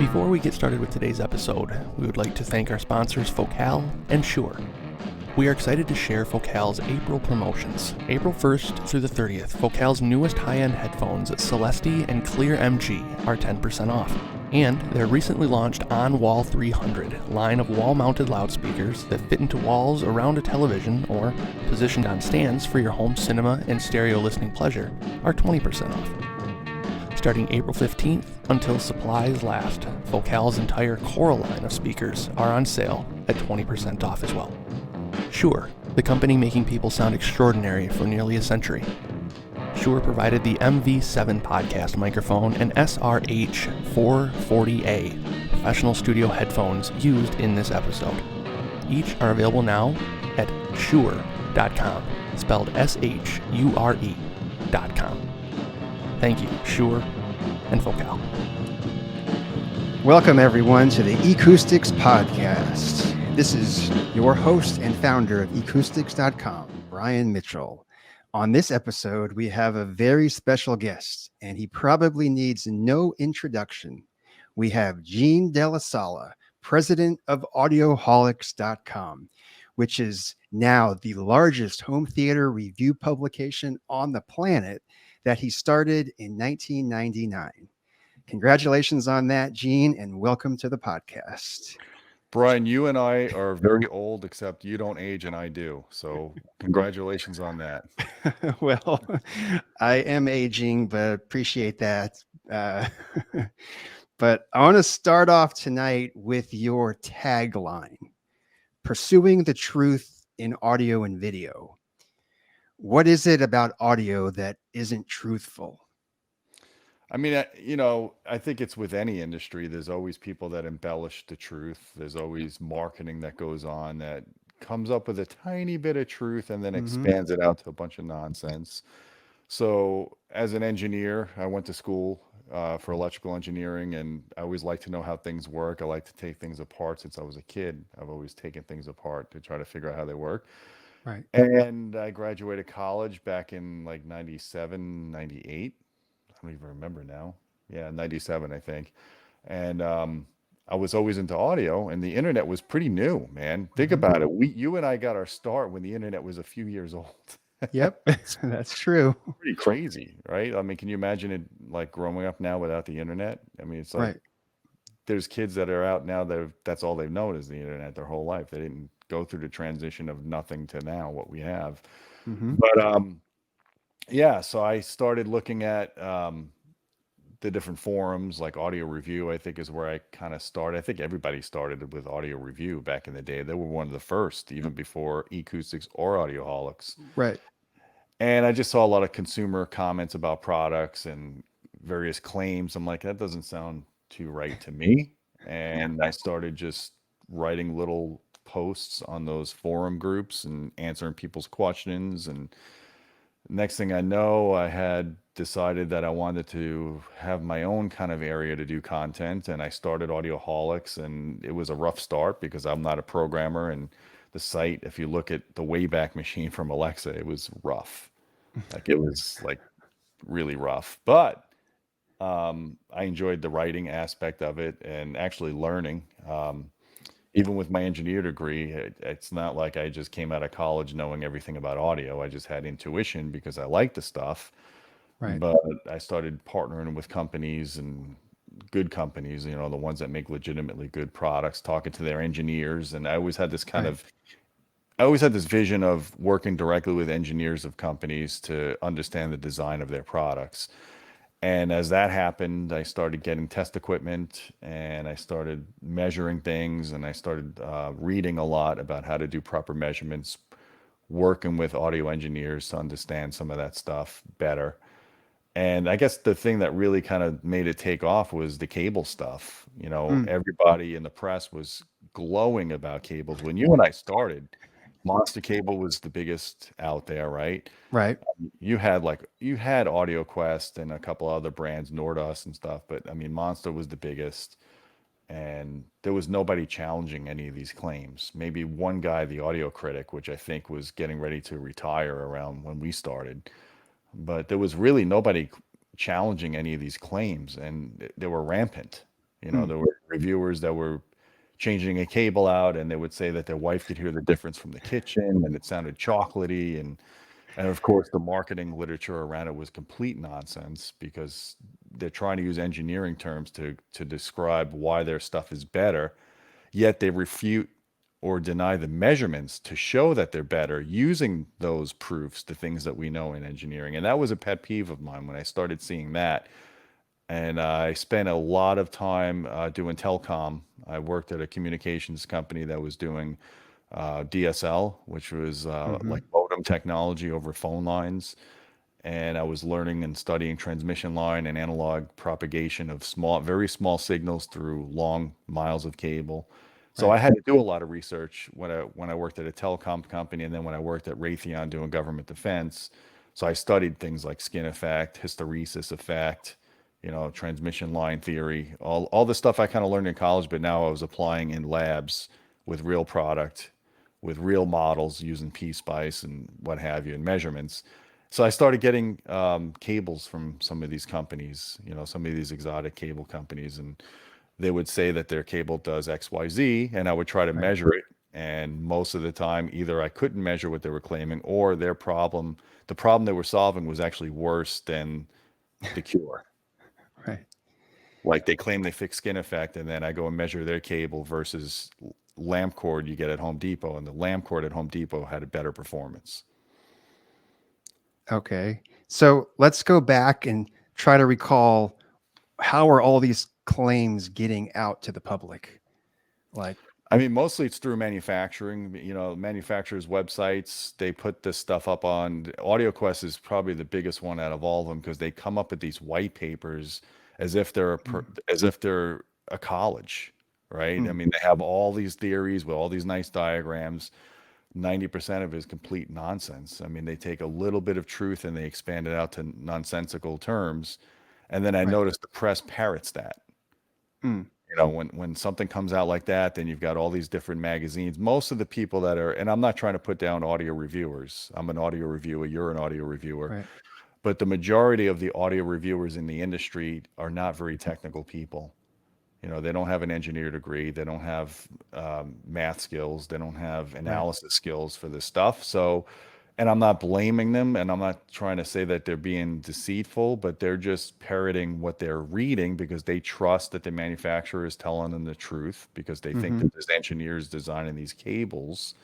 Before we get started with today's episode, we would like to thank our sponsors Focal and Shure. We are excited to share Focal's April promotions. April 1st through the 30th, Focal's newest high-end headphones, Celesti and Clear MG, are 10% off. And their recently launched On-Wall 300 line of wall-mounted loudspeakers that fit into walls around a television or positioned on stands for your home cinema and stereo listening pleasure are 20% off. Starting April 15th until supplies last, Focal's entire Coral line of speakers are on sale at 20% off as well. Shure, the company making people sound extraordinary for nearly a century. Shure provided the MV7 podcast microphone and SRH440A professional studio headphones used in this episode. Each are available now at shure.com, spelled SHURE.com. Thank you, Shure and Focal. Welcome, everyone, to the eCoustics podcast. This is your host and founder of eCoustics.com, Brian Mitchell. On this episode, we have a very special guest, and he probably needs no introduction. We have Gene DellaSala, president of Audioholics.com, which is now the largest home theater review publication on the planet, that he started in 1999. Congratulations on that, Gene, and welcome to the podcast. Brian, you and I are very old, except you don't age and I do. So congratulations on that. Well, I am aging, but appreciate that. But I want to start off tonight with your tagline, Pursuing the Truth in Audio and Video. What is it about audio that isn't truthful? I mean, I think it's with any industry. There's always people that embellish the truth. There's always marketing that goes on that comes up with a tiny bit of truth and then expands it out to a bunch of nonsense. So as an engineer, I went to school for electrical engineering, and I always like to know how things work. I like to take things apart since I was a kid. I've always taken things apart to try to figure out how they work. Right. And I graduated college back in like 97, 98. I don't even remember now. Yeah, 97, I think. And I was always into audio, and the internet was pretty new, man. Think about it. You and I got our start when the internet was a few years old. Yep, that's true. Pretty crazy, right? I mean, can you imagine it like growing up now without the internet? I mean, it's like there's kids that are out now that's all they've known is the internet their whole life. They didn't go through the transition of nothing to now what we have. But yeah, so I started looking at the different forums, like Audio Review, I think is where I kind of started. I think everybody started with Audio Review back in the day. They were one of the first, even before eCoustics or Audioholics. Right. And I just saw a lot of consumer comments about products and various claims. I'm like, that doesn't sound too right to me. And I started just writing little posts on those forum groups and answering people's questions. And next thing I know, I had decided that I wanted to have my own kind of area to do content. And I started Audioholics, and it was a rough start because I'm not a programmer. And the site, if you look at the Wayback Machine from Alexa, it was rough. Like it was like really rough. But I enjoyed the writing aspect of it and actually learning. Even with my engineer degree, it's not like I just came out of college knowing everything about audio. I just had intuition because I liked the stuff. Right. But I started partnering with companies and good companies, the ones that make legitimately good products, talking to their engineers. And I always had this I always had this vision of working directly with engineers of companies to understand the design of their products. And as that happened, I started getting test equipment, and I started measuring things, and I started reading a lot about how to do proper measurements, working with audio engineers to understand some of that stuff better. And I guess the thing that really kind of made it take off was the cable stuff. Everybody in the press was glowing about cables. When you and I started, Monster Cable was the biggest out there, right? Right. You had Audio Quest and a couple other brands, Nordos and stuff, but I mean, Monster was the biggest, and there was nobody challenging any of these claims. Maybe one guy, the Audio Critic, which I think was getting ready to retire around when we started, but there was really nobody challenging any of these claims, and they were rampant. Mm. There were reviewers that were changing a cable out, and they would say that their wife could hear the difference from the kitchen, and it sounded chocolatey, and of course the marketing literature around it was complete nonsense because they're trying to use engineering terms to describe why their stuff is better, yet they refute or deny the measurements to show that they're better using those proofs, the things that we know in engineering. And that was a pet peeve of mine when I started seeing that. And I spent a lot of time doing telecom. I worked at a communications company that was doing DSL, which was Mm-hmm. like modem technology over phone lines. And I was learning and studying transmission line and analog propagation of very small signals through long miles of cable. So Right. I had to do a lot of research when I worked at a telecom company, and then when I worked at Raytheon doing government defense. So I studied things like skin effect, hysteresis effect, transmission line theory, all the stuff I kind of learned in college, but now I was applying in labs with real product, with real models using P-Spice and what have you, and measurements. So I started getting cables from some of these companies, some of these exotic cable companies, and they would say that their cable does X, Y, Z, and I would try to Right. measure it. And most of the time, either I couldn't measure what they were claiming, or the problem they were solving was actually worse than the cure. Right. Like they claim they fix skin effect, and then I go and measure their cable versus lamp cord you get at Home Depot, and the lamp cord at Home Depot had a better performance. Okay. So let's go back and try to recall, how are all these claims getting out to the public? Like, I mean, mostly it's through manufacturing, manufacturers' websites. They put this stuff up on AudioQuest is probably the biggest one out of all of them because they come up with these white papers as if they're as if they're a college, right? I mm, mean, they have all these theories with all these nice diagrams. 90% of it is complete nonsense. I mean, they take a little bit of truth and they expand it out to nonsensical terms. And then I right. noticed the press parrots that. Mm, When something comes out like that, then you've got all these different magazines. Most of the people that are, and I'm not trying to put down audio reviewers. I'm an audio reviewer. You're an audio reviewer. right. But the majority of the audio reviewers in the industry are not very technical people. They don't have an engineer degree. They don't have math skills. They don't have Right. analysis skills for this stuff. So, and I'm not blaming them, and I'm not trying to say that they're being deceitful, but they're just parroting what they're reading because they trust that the manufacturer is telling them the truth because they think Mm-hmm. that there's engineers designing these cables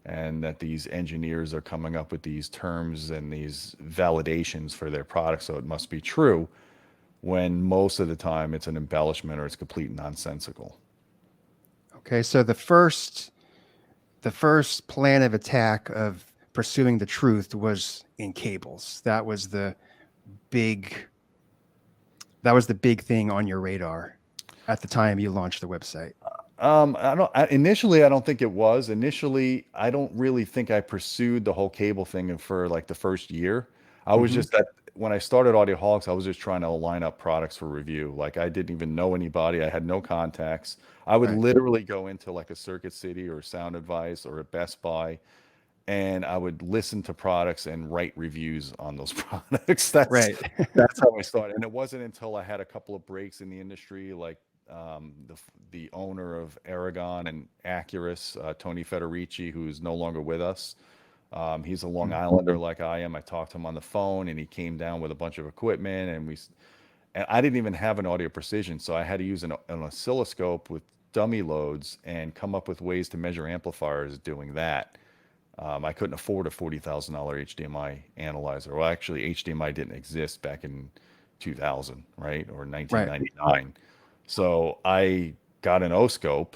and that these engineers are coming up with these terms and these validations for their product. So it must be true when most of the time it's an embellishment or it's complete nonsensical. Okay. So the first plan of attack of pursuing the truth was in cables. Big that was the big thing on your radar at the time you launched the website. Initially, I don't think it was. Initially, I don't really think I pursued the whole cable thing for like the first year. I was Mm-hmm. just that when I started Audioholics, I was just trying to line up products for review. Like I didn't even know anybody. I had no contacts. I would Right. literally go into like a Circuit City or Sound Advice or a Best Buy, and I would listen to products and write reviews on those products. That's Right. that's how I started. And it wasn't until I had a couple of breaks in the industry, like the owner of Aragon and Accurus, Tony Federici, who's no longer with us. He's a Long Mm, Islander like I am. I talked to him on the phone, and he came down with a bunch of equipment, and I didn't even have an audio precision, so I had to use an oscilloscope with dummy loads and come up with ways to measure amplifiers doing that. I couldn't afford a $40,000 HDMI analyzer. Well, actually, HDMI didn't exist back in 2000, right, or right. 1999. So I got an O-scope,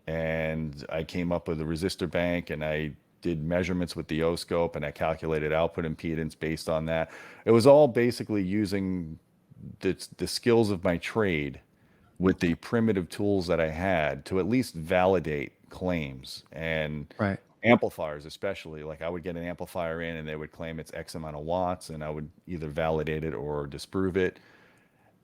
and I came up with a resistor bank, and I did measurements with the O-scope, and I calculated output impedance based on that. It was all basically using the skills of my trade with the primitive tools that I had to at least validate claims and Right. amplifiers, especially. Like I would get an amplifier in and they would claim it's X amount of watts, and I would either validate it or disprove it.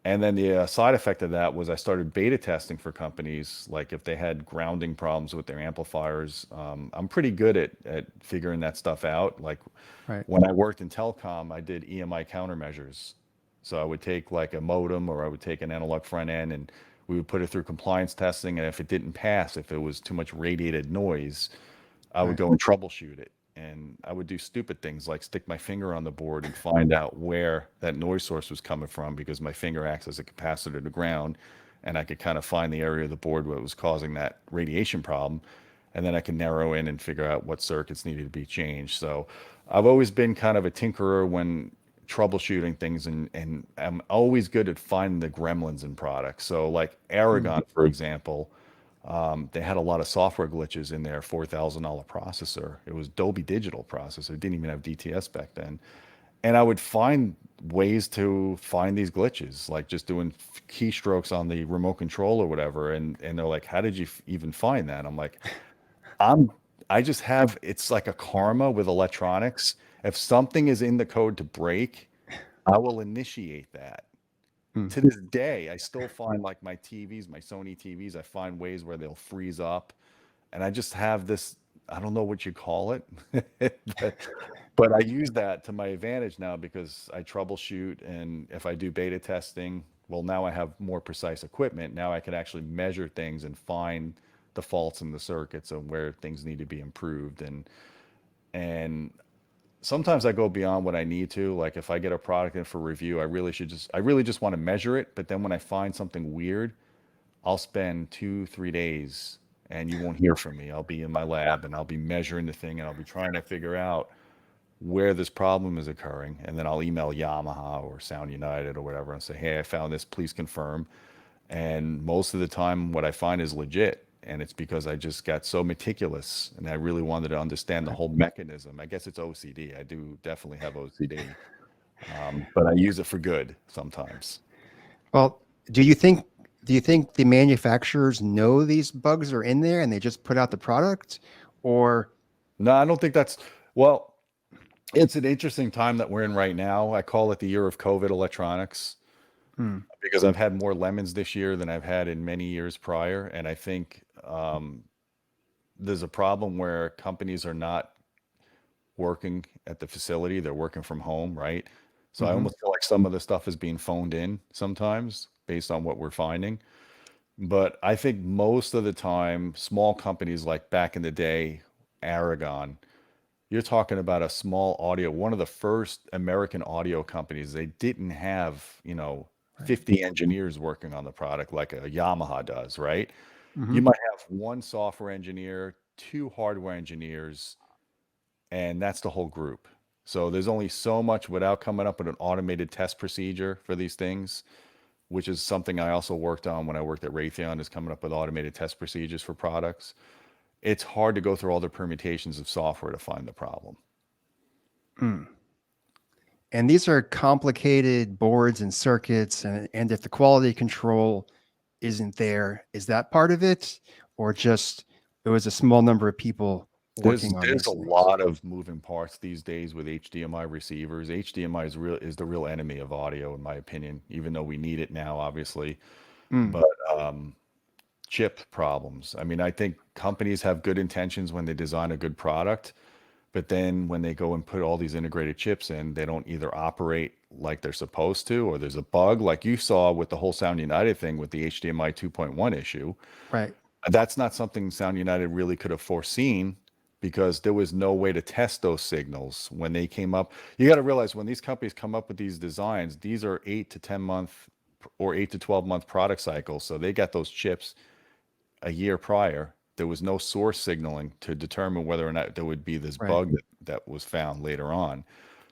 And then the side effect of that was I started beta testing for companies. Like if they had grounding problems with their amplifiers, I'm pretty good at figuring that stuff out. Like Right. when I worked in telecom, I did EMI countermeasures. So I would take like a modem or I would take an analog front end and We would put it through compliance testing, and if it didn't pass, if it was too much radiated noise, I would Right. go and troubleshoot it. And I would do stupid things like stick my finger on the board and find out where that noise source was coming from, because my finger acts as a capacitor to ground, and I could kind of find the area of the board where it was causing that radiation problem. And then I can narrow in and figure out what circuits needed to be changed. So I've always been kind of a tinkerer when troubleshooting things, and I'm always good at finding the gremlins in products. So like Aragon, for example, they had a lot of software glitches in their $4,000 processor. It was Dolby Digital processor. It didn't even have DTS back then. And I would find ways to find these glitches, like just doing keystrokes on the remote control or whatever. And they're like, "How did you even find that?" I'm like, I just have, it's like a karma with electronics. If something is in the code to break, I will initiate that. To this day, I still find like my TVs, my Sony TVs, I find ways where they'll freeze up. And I just have this, I don't know what you call it, but I use that to my advantage now because I troubleshoot. And if I do beta testing, well, now I have more precise equipment. Now I can actually measure things and find the faults in the circuits and where things need to be improved. And sometimes I go beyond what I need to. Like if I get a product in for review, I really just want to measure it. But then when I find something weird, I'll spend 2-3 days and you won't hear from me. I'll be in my lab and I'll be measuring the thing and I'll be trying to figure out where this problem is occurring. And then I'll email Yamaha or Sound United or whatever and say, "Hey, I found this, please confirm." And most of the time what I find is legit. And it's because I just got so meticulous and I really wanted to understand the whole mechanism. I guess it's OCD. I do definitely have OCD, but I use it for good sometimes. Well, do you think the manufacturers know these bugs are in there and they just put out the product, or No, I don't think that's, well, it's an interesting time that we're in right now. I call it the year of COVID electronics because I've had more lemons this year than I've had in many years prior. And I think there's a problem where companies are not working at the facility, they're working from home, right? So I almost feel like some of the stuff is being phoned in sometimes based on what we're finding. But I think most of the time, small companies like back in the day, Aragon, you're talking about a small audio, one of the first American audio companies. They didn't have, 50 engineers working on the product like a Yamaha does, right? You might have one software engineer, two hardware engineers, and that's the whole group. So there's only so much without coming up with an automated test procedure for these things, which is something I also worked on when I worked at Raytheon, is coming up with automated test procedures for products. It's hard to go through all the permutations of software to find the problem. and these are complicated boards and circuits, and if the quality control isn't there, is that part of it, or just it was a small number of people working on There's these a things? lot of moving parts these days with HDMI receivers. HDMI is the real enemy of audio, in my opinion, even though we need it now, obviously. Mm, But chip problems. I mean, I think companies have good intentions when they design a good product, but then when they go and put all these integrated chips in, they don't either operate like they're supposed to, or there's a bug like you saw with the whole Sound United thing with the HDMI 2.1 issue. right. That's not something Sound United really could have foreseen because there was no way to test those signals when they came up. You got to realize when these companies come up with these designs, these are 8 to 10 month or 8 to 12 month product cycles. So they got those chips a year prior. There was no source signaling to determine whether or not there would be this Right. bug that was found later on.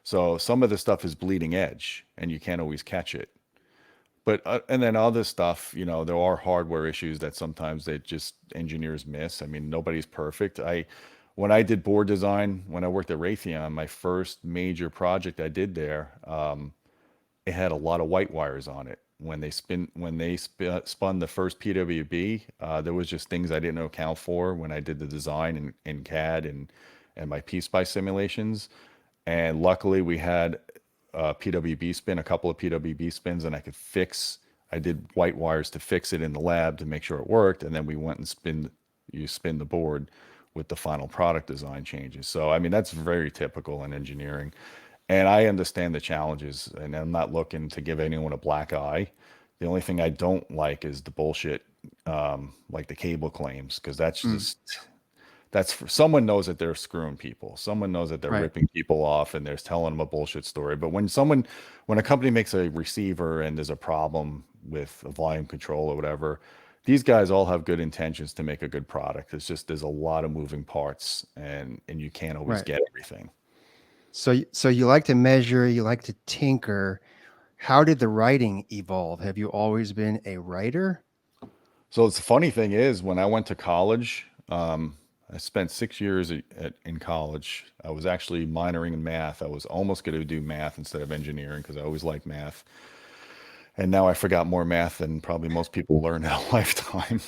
So some of the stuff is bleeding edge and you can't always catch it. But and then other stuff, there are hardware issues that sometimes they just engineers miss. I mean, nobody's perfect. When I did board design, when I worked at Raytheon, my first major project I did there, it had a lot of white wires on it. When they spun the first PWB, there was just things I didn't account for when I did the design in CAD and my PSPI simulations. And luckily we had PWB spin, a couple of PWB spins, and I did white wires to fix it in the lab to make sure it worked. And then we went and spin the board with the final product design changes. So, I mean, that's very typical in engineering. And I understand the challenges, and I'm not looking to give anyone a black eye. The only thing I don't like is the bullshit, like the cable claims, because that's just someone knows that they're screwing people. Someone knows that they're Right. ripping people off and they're telling them a bullshit story. But when a company makes a receiver and there's a problem with a volume control or whatever, these guys all have good intentions to make a good product. It's just there's a lot of moving parts and you can't always Right. get everything. So you like to measure, you like to tinker. How did the writing evolve? Have you always been a writer? So the funny thing is, when I went to college, I spent 6 years in college. I was actually minoring in math. I was almost going to do math instead of engineering because I always liked math. And now I forgot more math than probably most people learn in a lifetime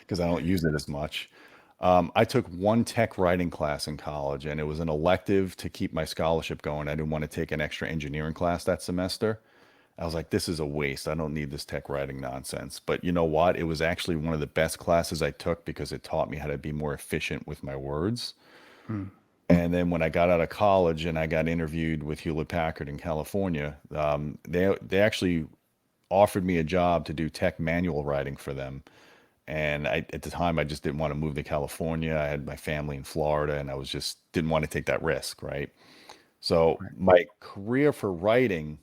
because I don't use it as much. I took one tech writing class in college, and it was an elective to keep my scholarship going. I didn't want to take an extra engineering class that semester. I was like, this is a waste. I don't need this tech writing nonsense. But you know what? It was actually one of the best classes I took because it taught me how to be more efficient with my words. Mm. And then when I got out of college and I got interviewed with Hewlett Packard in California, they actually offered me a job to do tech manual writing for them. And at the time, I just didn't want to move to California. I had my family in Florida, and I was just didn't want to take that risk, right? So Right. my career for writing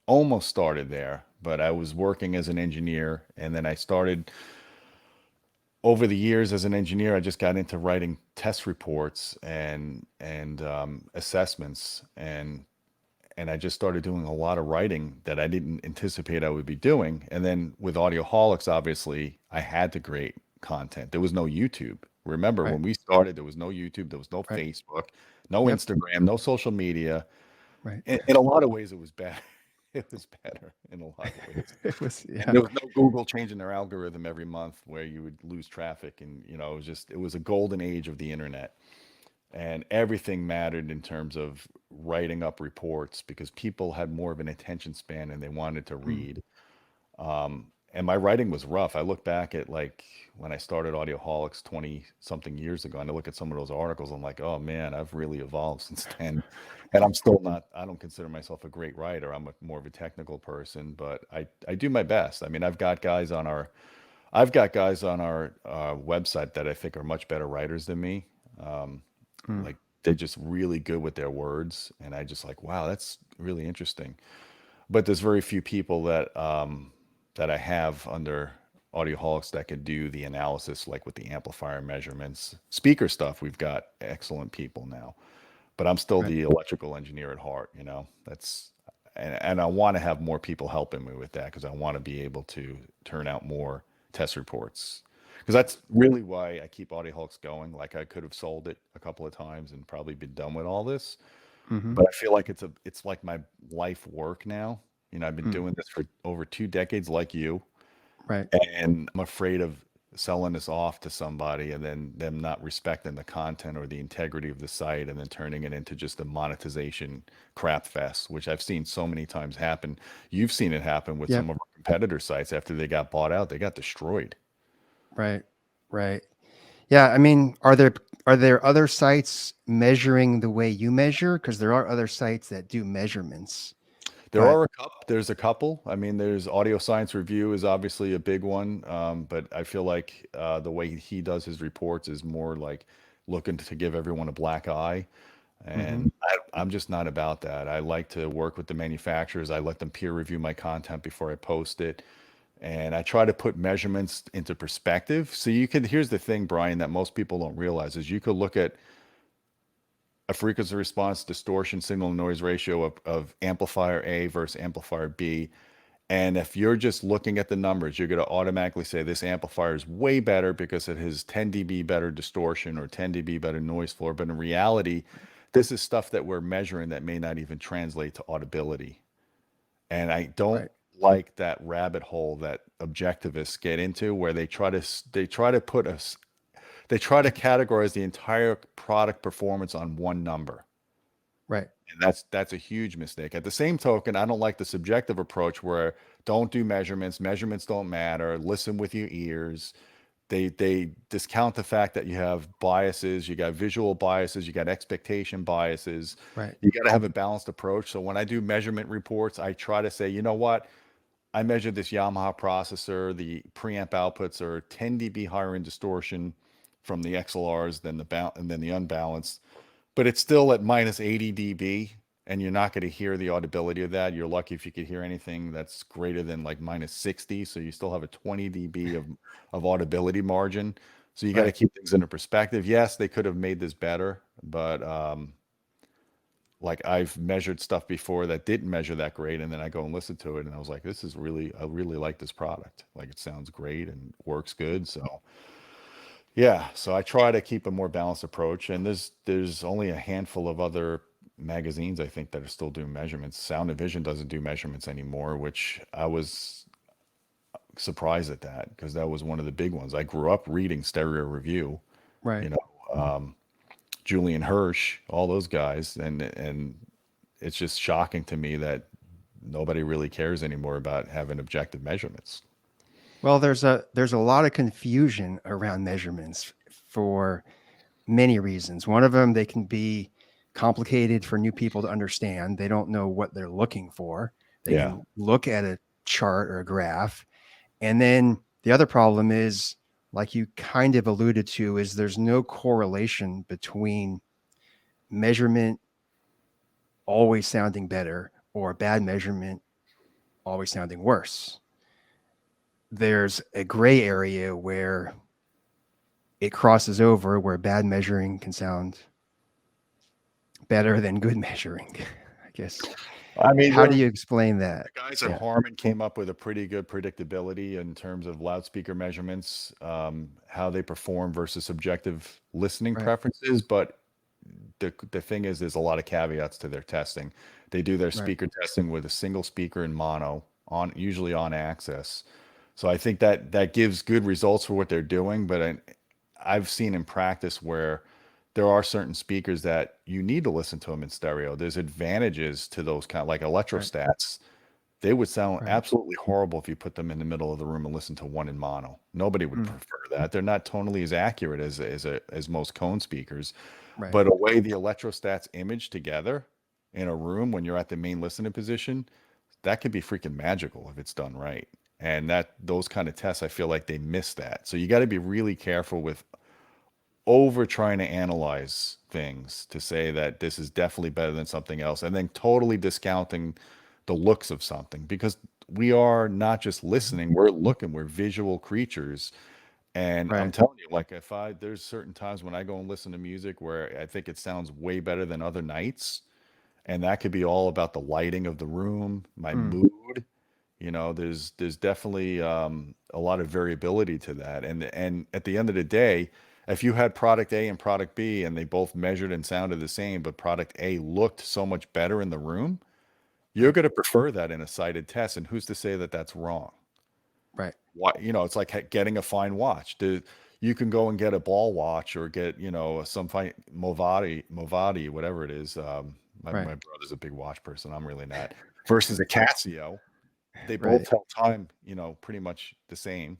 almost started there, but I was working as an engineer, and then I started over the years as an engineer. I just got into writing test reports and assessments, and I just started doing a lot of writing that I didn't anticipate I would be doing. And then with Audioholics, obviously, I had to create content. There was no YouTube. Remember, Right. when we started, there was no YouTube, there was no Right. Facebook, no Yep. Instagram, no social media. Right. In a lot of ways, it was bad. It was better in a lot of ways. It was, And yeah. there was no Google changing their algorithm every month where you would lose traffic. And, it was a golden age of the internet. And everything mattered in terms of writing up reports because people had more of an attention span and they wanted to Mm. read. And my writing was rough. I look back at like when I started Audioholics 20 something years ago, and I look at some of those articles, I'm like, oh man, I've really evolved since then. And I'm still not, I don't consider myself a great writer. I'm more of a technical person, but I do my best. I mean, I've got guys on our website that I think are much better writers than me. Um, Mm. like they're just really good with their words. And I just like, wow, that's really interesting. But there's very few people that I have under Audioholics that can do the analysis, like with the amplifier measurements, speaker stuff. We've got excellent people now, but I'm still Right. the electrical engineer at heart. And I want to have more people helping me with that because I want to be able to turn out more test reports. Because that's really why I keep Audioholics going. Like I could have sold it a couple of times and probably been done with all this, Mm-hmm. but I feel like it's like my life work now. I've been Mm. doing this for over 2 decades, like you, Right. and I'm afraid of selling this off to somebody and then them not respecting the content or the integrity of the site and then turning it into just a monetization crap fest, which I've seen so many times happen. You've seen it happen with Yep. some of our competitor sites. After they got bought out, they got destroyed. Right. Right. Yeah. I mean, are there other sites measuring the way you measure? Because there are other sites that do measurements, but There's a couple. I mean, there's Audio Science Review is obviously a big one, but I feel like the way he does his reports is more like looking to give everyone a black eye, mm-hmm. and I'm just not about that. I like to work with the manufacturers. I let them peer review my content before I post it, and I try to put measurements into perspective. So here's the thing, Brian, that most people don't realize is you could look at a frequency response distortion signal noise ratio of amplifier A versus amplifier B. And if you're just looking at the numbers, you're going to automatically say this amplifier is way better because it has 10 dB better distortion or 10 dB better noise floor. But in reality, this is stuff that we're measuring that may not even translate to audibility. And I don't Right. like that rabbit hole that objectivists get into where they try to categorize the entire product performance on one number. Right. And that's a huge mistake. At the same token, I don't like the subjective approach where don't do measurements. Measurements don't matter. Listen with your ears. They discount the fact that you have biases. You got visual biases. You got expectation biases. Right. You got to have a balanced approach. So when I do measurement reports, I try to say, you know what? I measured this Yamaha processor. The preamp outputs are 10 dB higher in distortion from the XLRs than the unbalanced, but it's still at minus 80 dB, and you're not going to hear the audibility of that. You're lucky if you could hear anything that's greater than like minus 60, so you still have a 20 dB of audibility margin. So you got to Right. keep things into perspective. Yes, they could have made this better, but like I've measured stuff before that didn't measure that great, and then I go and listen to it, and I was like, this is really, I really like this product. Like it sounds great and works good. So yeah, so I try to keep a more balanced approach, and there's only a handful of other magazines I think that are still doing measurements. Sound and Vision doesn't do measurements anymore, which I was surprised at that because that was one of the big ones. I grew up reading Stereo Review, Right. you know, Julian Hirsch, all those guys, and it's just shocking to me that nobody really cares anymore about having objective measurements. Well, there's a lot of confusion around measurements for many reasons. One of them, they can be complicated for new people to understand. They don't know what they're looking for. They Yeah. can look at a chart or a graph. And then the other problem is, like you kind of alluded to, is there's no correlation between measurement always sounding better or bad measurement always sounding worse. There's a gray area where it crosses over, where bad measuring can sound better than good measuring, I guess. I mean, How do you explain that? the guys at Yeah. Harman came up with a pretty good predictability in terms of loudspeaker measurements, how they perform versus subjective listening Right. preferences. But the thing is, there's a lot of caveats to their testing. They do their Right. speaker testing with a single speaker in mono, usually on access. So I think that gives good results for what they're doing. But I've seen in practice where there are certain speakers that you need to listen to them in stereo. There's advantages to those kind of like electrostats. They would sound Right. absolutely horrible if you put them in the middle of the room and listen to one in mono. Nobody would prefer that. They're not tonally as accurate as most cone speakers. Right. But a way the electrostats image together in a room when you're at the main listening position, that could be freaking magical if it's done right. And those kind of tests, I feel like they miss that. So you got to be really careful with over trying to analyze things to say that this is definitely better than something else, and then totally discounting the looks of something, because we are not just listening, we're looking, we're visual creatures. And I'm Right. telling you, like there's certain times when I go and listen to music where I think it sounds way better than other nights. And that could be all about the lighting of the room, my mood. There's definitely a lot of variability to that. And at the end of the day, if you had product A and product B and they both measured and sounded the same, but product A looked so much better in the room, you're Right. going to prefer that in a cited test. And who's to say that that's wrong? Right. Why, it's like getting a fine watch. You can go and get a ball watch or get, some fine Movati, whatever it is. My Right. brother's a big watch person. I'm really not. Versus a Casio. They both Right. tell time, pretty much the same.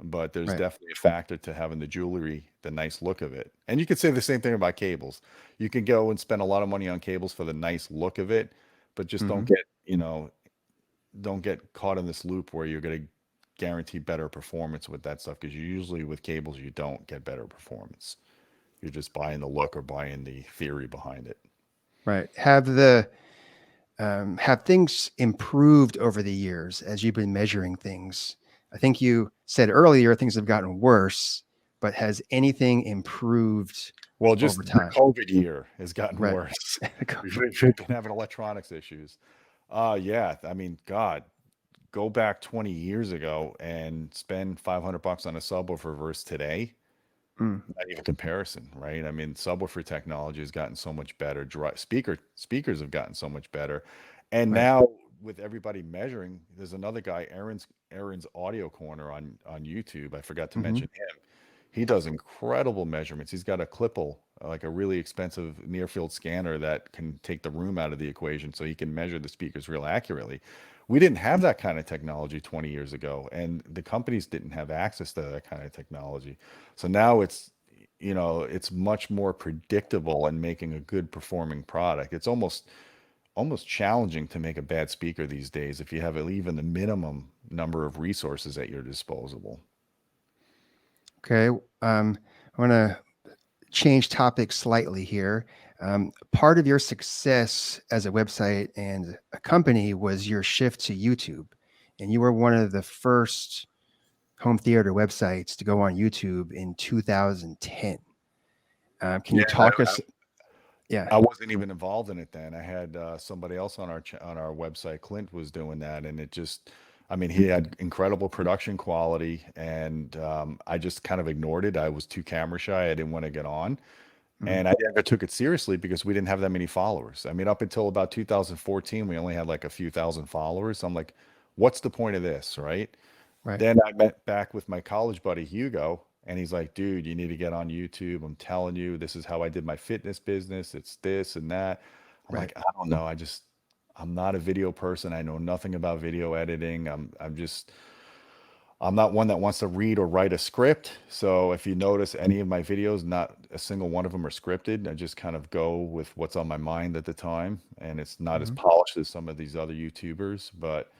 But there's Right. definitely a factor to having the jewelry, the nice look of it. And you could say the same thing about cables. You can go and spend a lot of money on cables for the nice look of it, but just don't get caught in this loop where you're going to guarantee better performance with that stuff, because usually with cables you don't get better performance. You're just buying the look or buying the theory behind it. Right. Have things improved over the years as you've been measuring things? I think you said earlier things have gotten worse, but has anything improved Well, just over the time? COVID year has gotten Right. worse. We've been having electronics issues. Yeah, I mean, God, go back 20 years ago and spend $500 on a subwoofer versus today. Mm. Not even comparison, right? I mean, subwoofer technology has gotten so much better. Speakers have gotten so much better, and Right. now with everybody measuring, there's another guy, Aaron's Audio Corner on YouTube. I forgot to mention him. He does incredible measurements. He's got a Klippel, like a really expensive near field scanner that can take the room out of the equation, so he can measure the speakers real accurately. We didn't have that kind of technology 20 years ago, and the companies didn't have access to that kind of technology. So now it's much more predictable and making a good performing product. It's almost almost challenging to make a bad speaker these days if you have even the minimum number of resources at your disposal. Okay. I want to change topics slightly here. Part of your success as a website and a company was your shift to YouTube. And you were one of the first home theater websites to go on YouTube in 2010. Can Yeah, you talk us? Yeah. I wasn't even involved in it then. I had somebody else on on our website. Clint was doing that, and it just, I mean, he had incredible production quality, and I just kind of ignored it. I was too camera shy. I didn't want to get on, Mhm. and I never took it seriously because we didn't have that many followers. I mean, up until about 2014, we only had like a few thousand followers. So I'm like, what's the point of this, right? Right. Then I met back with my college buddy Hugo, and he's like, dude, you need to get on YouTube. I'm telling you, this is how I did my fitness business. It's this and that. I'm Right. like, I don't know. I'm not a video person. I know nothing about video editing. I'm not one that wants to read or write a script. So if you notice any of my videos, not a single one of them are scripted. I just kind of go with what's on my mind at the time. And it's not as Mhm. polished as some of these other YouTubers, but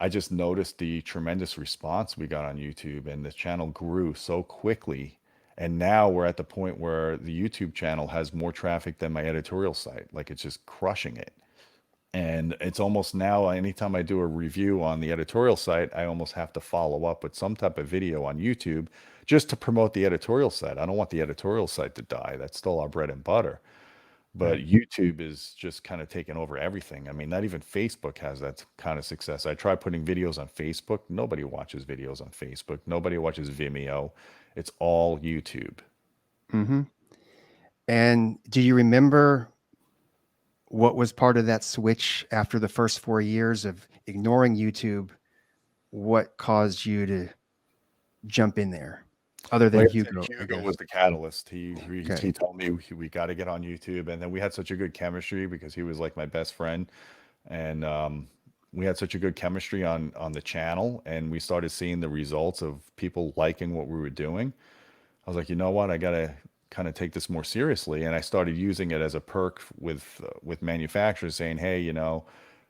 I just noticed the tremendous response we got on YouTube, and the channel grew so quickly. And now we're at the point where the YouTube channel has more traffic than my editorial site. Like it's just crushing it. And it's almost now, anytime I do a review on the editorial site, I almost have to follow up with some type of video on YouTube just to promote the editorial site. I don't want the editorial site to die. That's still our bread and butter. But Right. YouTube is just kind of taking over everything. I mean, not even Facebook has that kind of success. I tried putting videos on Facebook. Nobody watches videos on Facebook. Nobody watches Vimeo. It's all YouTube. Hmm. And do you remember what was part of that switch after the first 4 years of ignoring YouTube? What caused you to jump in there, other than Like I said, Hugo, I Hugo guess? was the catalyst. He Okay. told me we got to get on YouTube, and then we had such a good chemistry because he was like my best friend, and we had such a good chemistry on the channel, and we started seeing the results of people liking what we were doing. I was like, you know what? I got to kind of take this more seriously. And I started using it as a perk with manufacturers saying, hey,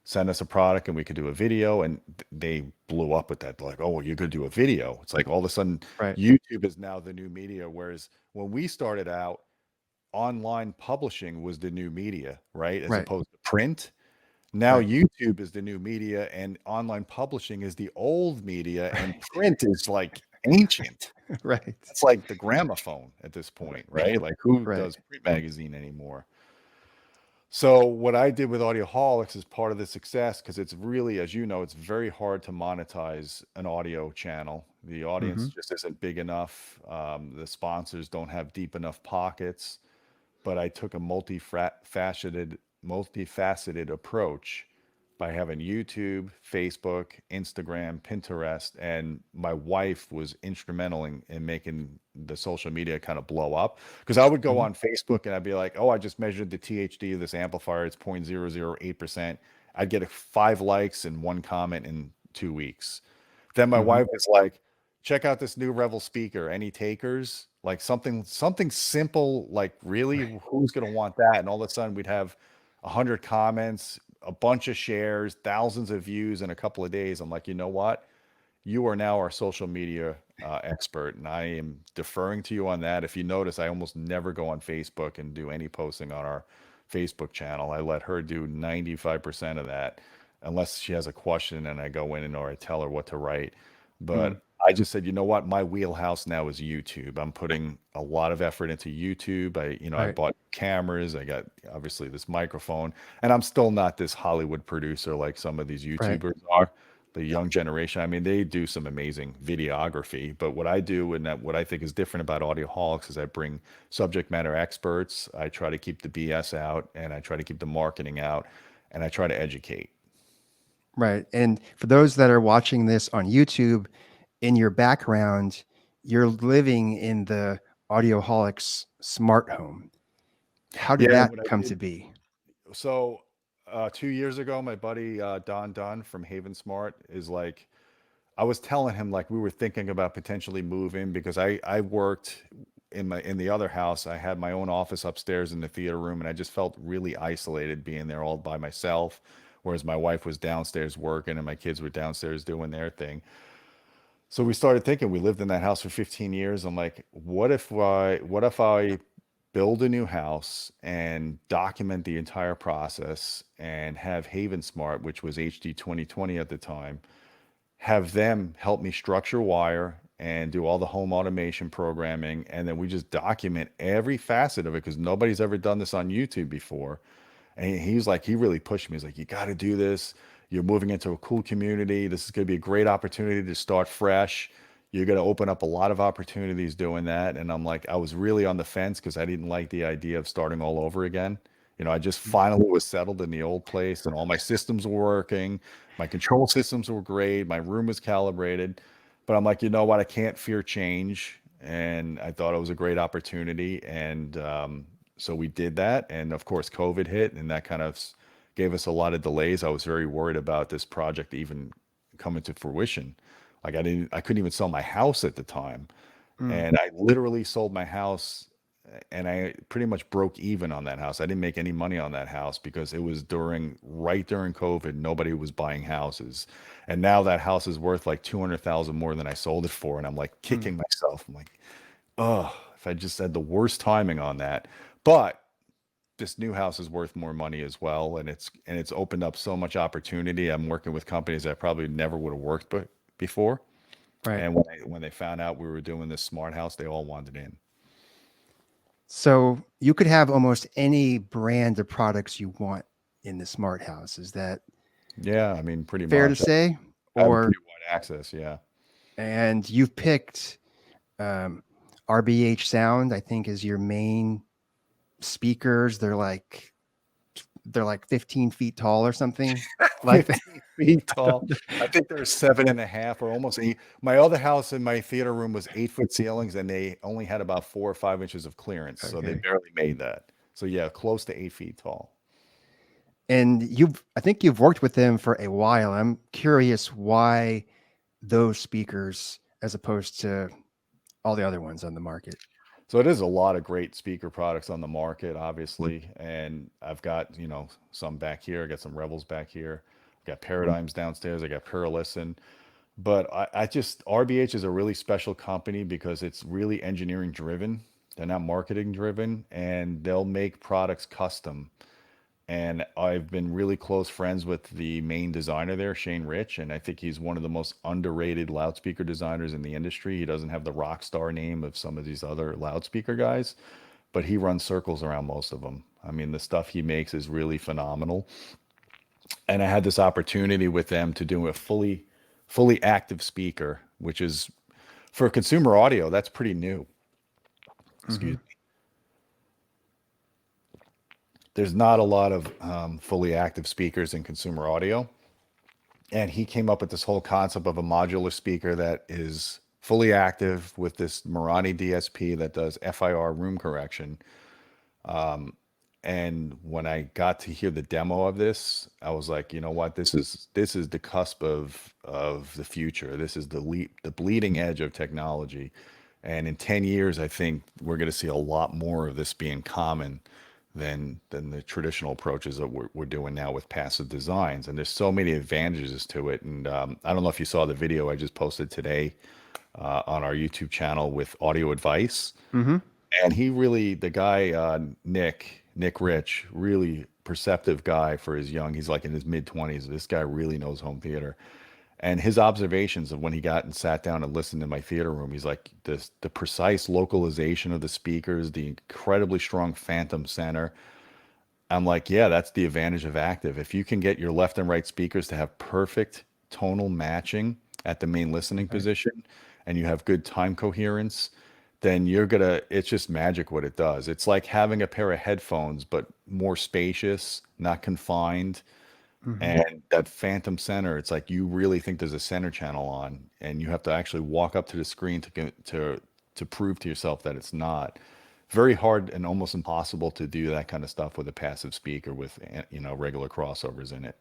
send us a product and we could do a video. And they blew up with that. They're like, oh, well, you could do a video. It's like all of a sudden Right. YouTube is now the new media. Whereas when we started out, online publishing was the new media, right? As Right. opposed to print. Now Right. YouTube is the new media and online publishing is the old media and print is like ancient. Right. It's like the gramophone at this point, right? Like who Right. does print magazine anymore? So what I did with Audioholics is part of the success because it's really, as you know, it's very hard to monetize an audio channel. The audience Hmm. just isn't big enough. The sponsors don't have deep enough pockets. But I took a multifaceted approach by having YouTube, Facebook, Instagram, Pinterest, and my wife was instrumental in making the social media kind of blow up. Because I would go Hmm. on Facebook and I'd be like, oh, I just measured the THD of this amplifier. It's 0.008%. I'd get 5 likes and 1 comment in 2 weeks. Then my Hmm. wife was like, check out this new Revel speaker. Any takers? Like something simple, like really, who's gonna want that? And all of a sudden we'd have 100 comments, a bunch of shares, thousands of views in a couple of days. I'm like, you know what? You are now our social media expert, and I am deferring to you on that. If you notice, I almost never go on Facebook and do any posting on our Facebook channel. I let her do 95% of that, unless she has a question and I go in and or I tell her what to write. Hmm. But I just said, you know what? My wheelhouse now is YouTube. I'm putting a lot of effort into YouTube. I Right. bought cameras. I got obviously this microphone, and I'm still not this Hollywood producer like some of these Right. YouTubers are, the young generation. I mean, they do some amazing videography, but what I do and what I think is different about Audioholics is I bring subject matter experts. I try to keep the BS out and I try to keep the marketing out and I try to educate. Right. And for those that are watching this on YouTube, in your background, you're living in the Audioholics smart home. How did Yeah, that what I come to did. be? So 2 years ago, my buddy Don Dunn from Haven Smart is like, I was telling him like we were thinking about potentially moving because I worked. in the other house, I had my own office upstairs in the theater room, and I just felt really isolated being there all by myself. Whereas my wife was downstairs working, and my kids were downstairs doing their thing. So we started thinking. We lived in that house for 15 years. I'm like, what if I build a new house and document the entire process and have Haven Smart, which was HD 2020 at the time, have them help me structure wire and do all the home automation programming, and then we just document every facet of it because nobody's ever done this on YouTube before. And he's like, he really pushed me. He's like, you got to do this. You're moving into a cool community. This is going to be a great opportunity to start fresh. You're going to open up a lot of opportunities doing that. And I'm like, I was really on the fence because I didn't like the idea of starting all over again. I just finally was settled in the old place, and all my systems were working. My control systems were great. My room was calibrated. But I'm like, you know what? I can't fear change. And I thought it was a great opportunity. And so we did that. And of course, COVID hit, and that kind of gave us a lot of delays. I was very worried about this project even coming to fruition. Like I couldn't even sell my house at the time. And I literally sold my house, and I pretty much broke even on that house. I didn't make any money on that house because it was right during COVID. Nobody was buying houses. And now that house is worth like 200,000 more than I sold it for. And I'm like kicking myself. I'm like, oh, if I just had the worst timing on that. But this new house is worth more money as well. And it's opened up so much opportunity. I'm working with companies I probably never would have worked before. Right. And when they found out we were doing this smart house, they all wanted in. So you could have almost any brand of products you want in the smart house. Is that Yeah, I mean, pretty fair to much. say? I have Or pretty wide access, yeah. and you've picked RBH Sound, I think, is your main speakers. They're like 15 feet tall or something like that. 15 feet tall. I think they're 7.5 or almost 8. My other house in my theater room was 8-foot ceilings, and they only had about 4 or 5 inches of clearance. So they Okay. barely made that. So yeah, close to 8 feet tall. And I think you've worked with them for a while. I'm curious why those speakers as opposed to all the other ones on the market. So it is a lot of great speaker products on the market, obviously. And I've got, some back here. I got some Rebels back here. I've got Paradigms downstairs. I got Puralisten. But RBH is a really special company because it's really engineering driven. They're not marketing driven, and they'll make products custom. And I've been really close friends with the main designer there, Shane Rich, and I think he's one of the most underrated loudspeaker designers in the industry. He doesn't have the rock star name of some of these other loudspeaker guys, but he runs circles around most of them. I mean, the stuff he makes is really phenomenal. And I had this opportunity with them to do a fully active speaker, which is for consumer audio, that's pretty new. Excuse me. There's not a lot of fully active speakers in consumer audio. And he came up with this whole concept of a modular speaker that is fully active with this Marani DSP that does FIR room correction. And when I got to hear the demo of this, I was like, you know what, this is the cusp of the future. This is the bleeding edge of technology. And in 10 years, I think we're going to see a lot more of this being common than the traditional approaches that we're doing now with passive designs. And there's so many advantages to it. And I don't know if you saw the video I just posted today on our YouTube channel with audio advice. And the guy, Nick Rich, really perceptive guy for his young. He's like in his mid-20s. This guy really knows home theater. And his observations of when he got and sat down and listened in my theater room, he's like, the precise localization of the speakers, the incredibly strong phantom center. I'm like, yeah, that's the advantage of active. If you can get your left and right speakers to have perfect tonal matching at the main listening position, and you have good time coherence, then it's just magic what it does. It's like having a pair of headphones, but more spacious, not confined. And that phantom center, it's like you really think there's a center channel on, and you have to actually walk up to the screen to prove to yourself that it's not. Very hard and almost impossible to do that kind of stuff with a passive speaker with regular crossovers in it.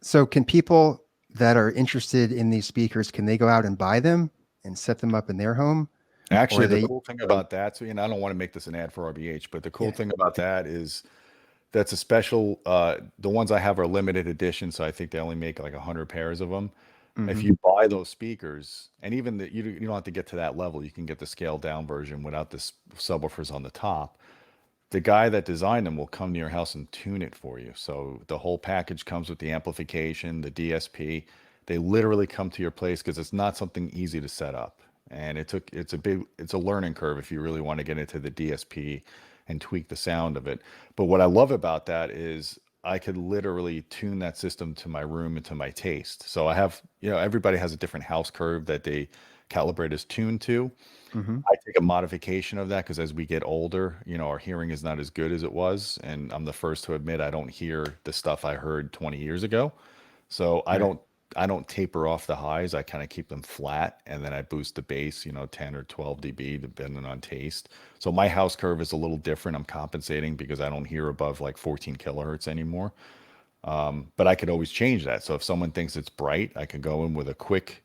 So can people that are interested in these speakers, can they go out and buy them and set them up in their home? Or Actually, are the they? cool thing about that, so, and I don't want to make this an ad for RBH, but the cool Yeah. thing about that is that's a special, the ones I have are limited edition, so I think they only make like 100 pairs of them. If Hmm. you buy those speakers, and even you don't have to get to that level, you can get the scaled down version without the subwoofers on the top. The guy that designed them will come to your house and tune it for you. So the whole package comes with the amplification, the DSP. They literally come to your place because it's not something easy to set up. And it's a learning curve if you really want to get into the DSP and tweak the sound of it. But what I love about that is I could literally tune that system to my room and to my taste. So I have, everybody has a different house curve that they calibrate as tuned to. Hmm. I take a modification of that because as we get older, our hearing is not as good as it was. And I'm the first to admit I don't hear the stuff I heard 20 years ago. So Right. I don't taper off the highs. I kind of keep them flat and then I boost the bass, 10 or 12 dB depending on taste. So my house curve is a little different. I'm compensating because I don't hear above like 14 kilohertz anymore. But I could always change that. So if someone thinks it's bright, I could go in with a quick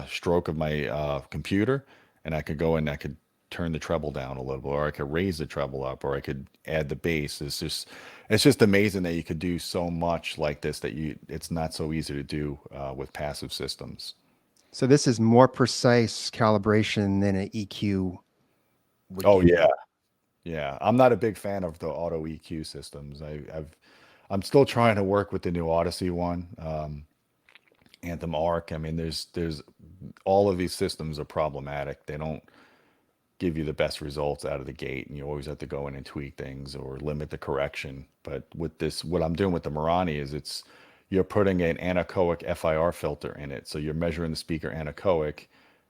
stroke of my computer, and I could go and I could turn the treble down a little bit, or I could raise the treble up, or I could add the bass. It's just amazing that you could do so much like this it's not so easy to do with passive systems. So this is more precise calibration than an EQ would Oh give yeah, you. yeah. I'm not a big fan of the auto EQ systems. I'm still trying to work with the new Odyssey one, Anthem Arc. I mean, there's all of these systems are problematic. They don't give you the best results out of the gate, and you always have to go in and tweak things or limit the correction. But with this, what I'm doing with the Marani is you're putting an anechoic FIR filter in it. So you're measuring the speaker anechoic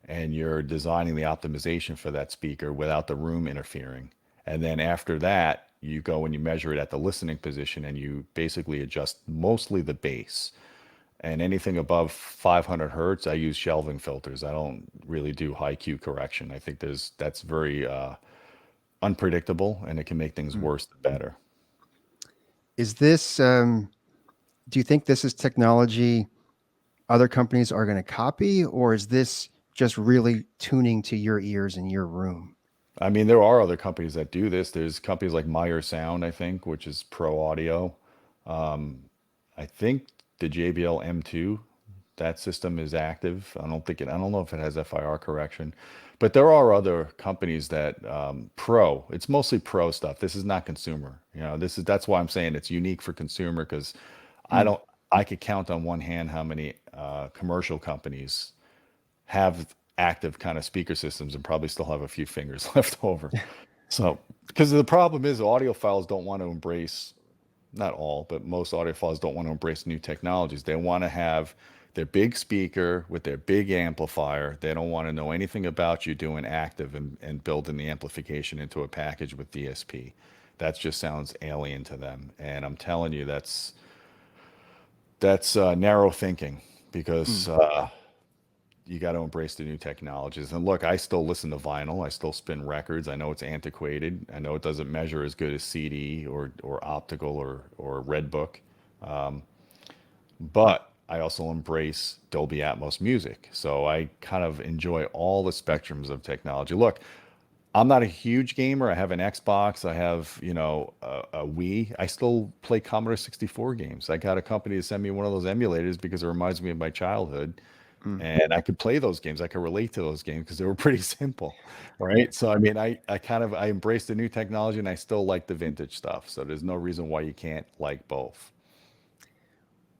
and you're designing the optimization for that speaker without the room interfering. And then after that, you go and you measure it at the listening position and you basically adjust mostly the bass. And anything above 500 hertz, I use shelving filters. I don't really do high Q correction. I think that's very unpredictable, and it can make things Mm. worse than better. Is this, do you think this is technology other companies are going to copy, or is this just really tuning to your ears in your room? I mean, there are other companies that do this. There's companies like Meyer Sound, I think, which is pro audio. I think the JBL M2, that system is active. I don't know if it has FIR correction, but there are other companies that it's mostly pro stuff. This is not consumer. That's why I'm saying it's unique for consumer because I Mm. don't, I could count on one hand how many commercial companies have active kind of speaker systems and probably still have a few fingers left over. So, because the problem is audiophiles don't want to embrace, not all, but most audiophiles don't want to embrace new technologies. They want to have their big speaker with their big amplifier. They don't want to know anything about you doing active and building the amplification into a package with DSP. That just sounds alien to them. And I'm telling you, that's narrow thinking because Mm. you got to embrace the new technologies. And look, I still listen to vinyl. I still spin records. I know it's antiquated. I know it doesn't measure as good as CD or optical or Red Book. But I also embrace Dolby Atmos music. So I kind of enjoy all the spectrums of technology. Look, I'm not a huge gamer. I have an Xbox. I have, a Wii. I still play Commodore 64 games. I got a company to send me one of those emulators because it reminds me of my childhood. Mm. And I could play those games. I could relate to those games because they were pretty simple, right? So I mean, I embrace the new technology and I still like the vintage stuff. So there's no reason why you can't like both.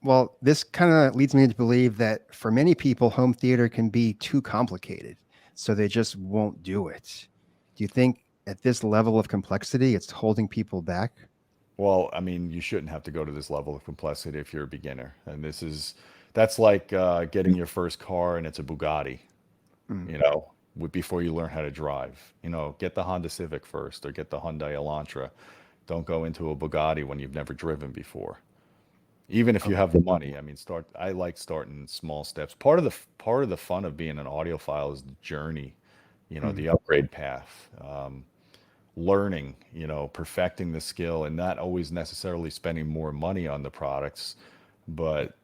Well, this kind of leads me to believe that for many people, home theater can be too complicated, so they just won't do it. Do you think at this level of complexity, it's holding people back? Well, I mean, you shouldn't have to go to this level of complexity if you're a beginner. And that's like getting your first car and it's a Bugatti, Mm. before you learn how to drive. Get the Honda Civic first or get the Hyundai Elantra. Don't go into a Bugatti when you've never driven before. Even if you have Okay. the money, I mean, I like starting in small steps. Part of the fun of being an audiophile is the journey, Mm. the upgrade path, learning, perfecting the skill and not always necessarily spending more money on the products, but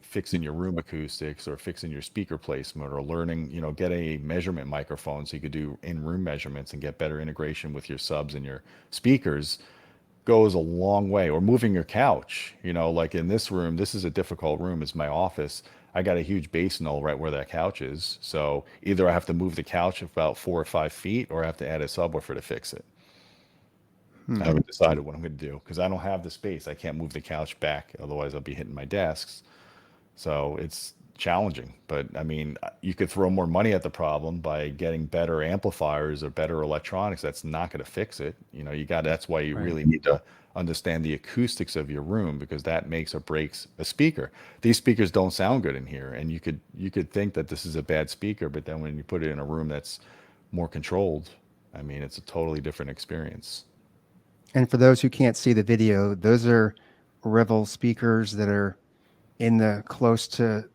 fixing your room acoustics or fixing your speaker placement or learning, get a measurement microphone so you could do in-room measurements and get better integration with your subs and your speakers goes a long way. Or moving your couch, like in this room, this is a difficult room, it's my office. I got a huge bass null right where that couch is. So either I have to move the couch about 4 or 5 feet or I have to add a subwoofer to fix it. I haven't decided what I'm going to do because I don't have the space. I can't move the couch back. Otherwise, I'll be hitting my desks. So it's challenging. But I mean, you could throw more money at the problem by getting better amplifiers or better electronics. That's not going to fix it. That's why you Right. really need to understand the acoustics of your room because that makes or breaks a speaker. These speakers don't sound good in here. And you could think that this is a bad speaker, but then when you put it in a room that's more controlled, I mean, it's a totally different experience. And for those who can't see the video, those are Revel speakers that are in the close to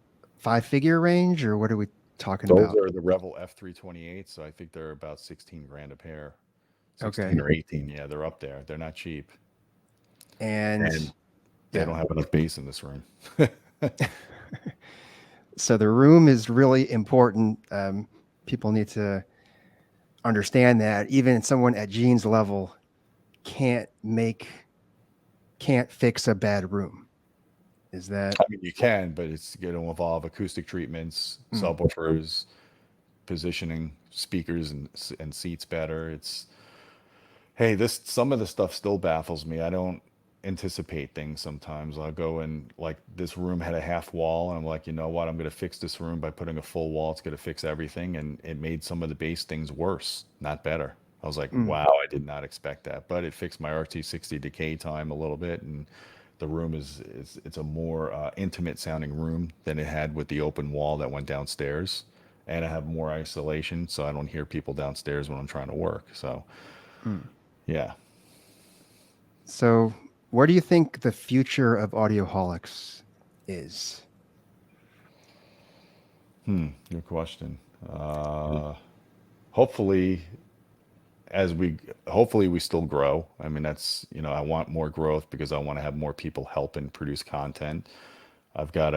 5-figure range, or what are we talking Those about? are the Revel F328, so I think they're about 16 grand a pair. 16 Okay. or 18, yeah, they're up there. They're not cheap. And And they yeah, don't have enough bass in this room. so the room is really important. People need to understand that even someone at Gene's level can't fix a bad room. Is that I mean, you can, but it's going to involve acoustic treatments, subwoofers, positioning speakers and seats better. Hey, some of the stuff still baffles me. I don't anticipate things sometimes. I'll go and like this room had a half wall, and I'm like, you know what? I'm going to fix this room by putting a full wall. It's going to fix everything, and it made some of the bass things worse, not better. I was like, wow, I did not expect that, but it fixed my RT60 decay time a little bit, and the room it's a more intimate sounding room than it had with the open wall that went downstairs, and I have more isolation, so I don't hear people downstairs when I'm trying to work. So, yeah. so? Where do you think the future of Audioholics is? Good question. Hopefully, hopefully we still grow. I mean, that's, I want more growth because I want to have more people help and produce content. I've got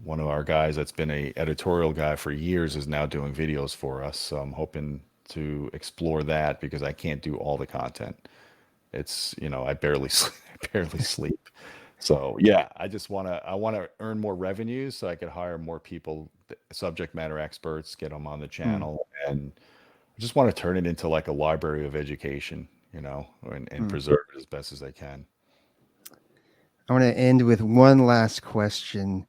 one of our guys that's been a editorial guy for years is now doing videos for us. So I'm hoping to explore that because I can't do all the content. It's, I barely I barely sleep. So yeah, I want to earn more revenues so I could hire more people, subject matter experts, get them on the channel, and I just want to turn it into like a library of education, and preserve it as best as I can. I want to end with one last question.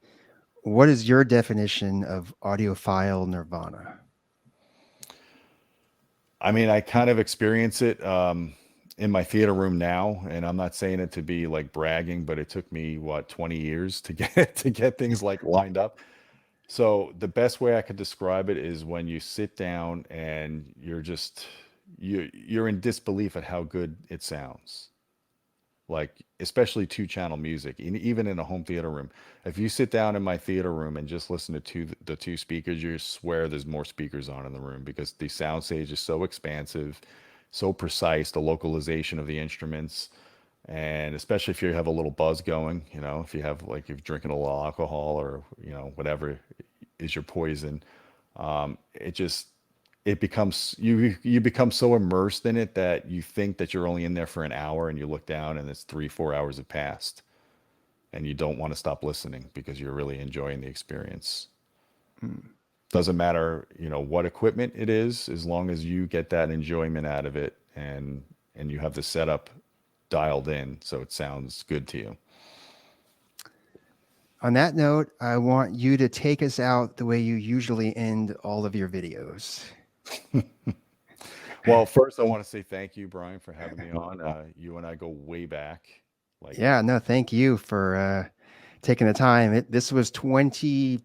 What is your definition of audiophile nirvana? I mean, I kind of experience it in my theater room now, and I'm not saying it to be like bragging, but it took me 20 years to get things like lined up. So the best way I could describe it is when you sit down and you're in disbelief at how good it sounds. Like especially two-channel music, even in a home theater room. If you sit down in my theater room and just listen to the two speakers, you swear there's more speakers on in the room because the soundstage is so expansive, so precise, the localization of the instruments, and especially if you have a little buzz going, if you have like you're drinking a little alcohol or whatever is your poison, it becomes you become so immersed in it that you think that you're only in there for an hour, and you look down and it's 3-4 hours have passed, and you don't want to stop listening because you're really enjoying the experience. Doesn't matter what equipment it is, as long as you get that enjoyment out of it, and you have the setup dialed in so it sounds good to you. On that note, I want you to take us out the way you usually end all of your videos. Well, first I want to say thank you, Brian, for having me on. You and I go way back. Like, Yeah, no, thank you for taking the time. This was 22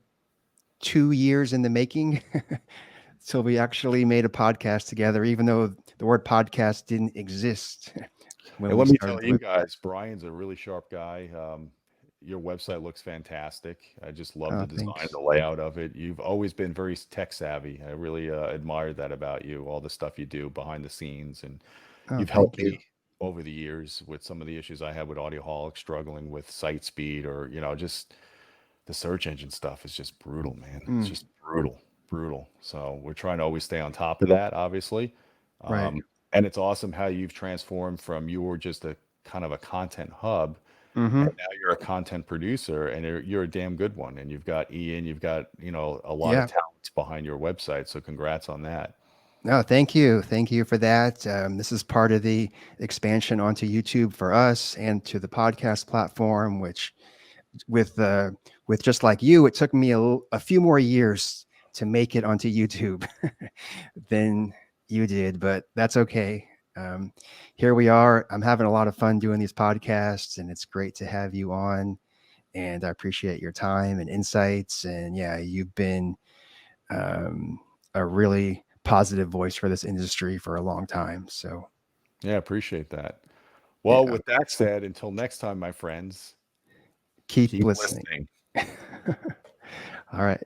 years in the making till we actually made a podcast together, even though the word podcast didn't exist when and we let me started. tell you guys, Brian's a really sharp guy. Your website looks fantastic. I just love the design, Thanks. the layout of it. You've always been very tech savvy. I really admired that about you, all the stuff you do behind the scenes. And you've Thank helped you. me over the years with some of the issues I had with Audioholics, struggling with site speed or, just the search engine stuff is just brutal, man. It's just brutal. So we're trying to always stay on top of that, obviously. Right. And it's awesome how you've transformed from you were just a kind of a content hub, Mm-hmm. and now you're a content producer, and you're a damn good one. And you've got Ian, you've got, a lot Yeah. of talents behind your website. So congrats on that. No, thank you. Thank you for that. This is part of the expansion onto YouTube for us and to the podcast platform, which with just like you, it took me a few more years to make it onto YouTube than you did, but that's okay. Here we are. I'm having a lot of fun doing these podcasts, and it's great to have you on. And I appreciate your time and insights. And yeah, you've been a really positive voice for this industry for a long time. So Yeah, appreciate that. Well, yeah, with that said, until next time, my friends, keep keep listening. listening. All right.